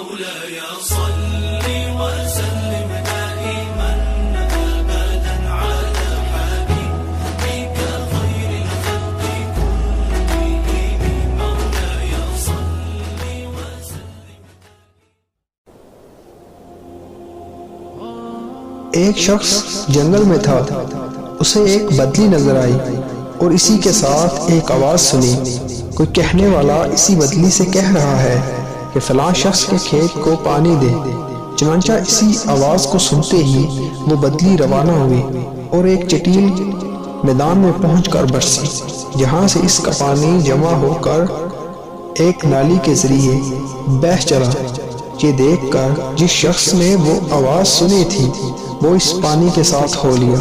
مولاي صل وسلم دائما أبدا على حبيبك خير الخلق كلهم مولاي صل وسلم. ایک شخص جنگل میں تھا، اسے ایک بدلی نظر آئی اور اسی کے ساتھ ایک آواز سنی۔ کوئی کہنے والا اسی بدلی سے کہہ رہا ہے کہ فلاں شخص کے کھیت کو پانی دے۔ چنانچہ اسی آواز کو سنتے ہی وہ بدلی روانہ ہوئی اور ایک چٹیل میدان میں پہنچ کر برسی، جہاں سے اس کا پانی جمع ہو کر ایک نالی کے ذریعے بہہ چلا۔ یہ دیکھ کر جس شخص نے وہ آواز سنی تھی وہ اس پانی کے ساتھ ہو لیا۔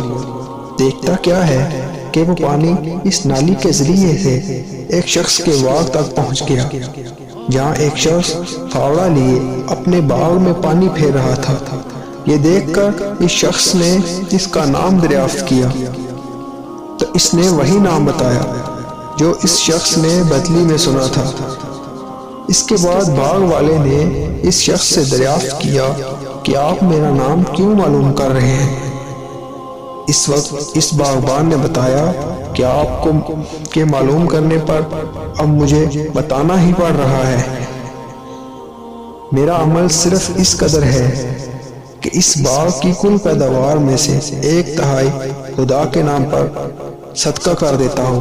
دیکھتا کیا ہے کہ وہ پانی اس نالی کے ذریعے سے ایک شخص کے باغ تک پہنچ گیا، جہاں ایک شخص پھاوڑا لیے اپنے باغ میں پانی پھیر رہا تھا۔ یہ دیکھ کر اس شخص نے اس کا نام دریافت کیا تو اس نے وہی نام بتایا جو اس شخص نے بدلی میں سنا تھا۔ اس کے بعد باغ والے نے اس شخص سے دریافت کیا کہ آپ میرا نام کیوں معلوم کر رہے ہیں؟ اس وقت اس باغبان نے بتایا کہ آپ کو کے معلوم کرنے پر اب مجھے بتانا ہی پڑ رہا ہے۔ میرا عمل صرف اس قدر ہے کہ اس باغ کی کل پیداوار میں سے 1/3 خدا کے نام پر صدقہ کر دیتا ہوں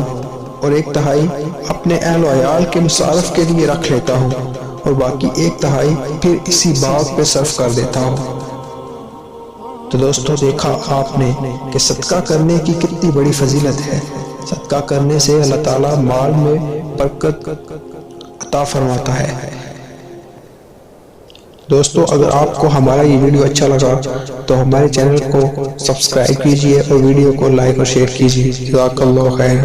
اور 1/3 اپنے اہل و عیال کے مصارف کے لیے رکھ لیتا ہوں اور باقی 1/3 پھر اسی باغ پہ صرف کر دیتا ہوں۔ تو دوستو، دیکھا آپ نے کہ صدقہ کرنے کی کتنی بڑی فضیلت ہے۔ صدقہ کرنے سے اللہ تعالیٰ مال میں برکت عطا فرماتا ہے۔ دوستو، اگر آپ کو ہمارا یہ ویڈیو اچھا لگا تو ہمارے چینل کو سبسکرائب کیجئے اور ویڈیو کو لائک اور شیئر کیجئے۔ جزاک اللہ خیر۔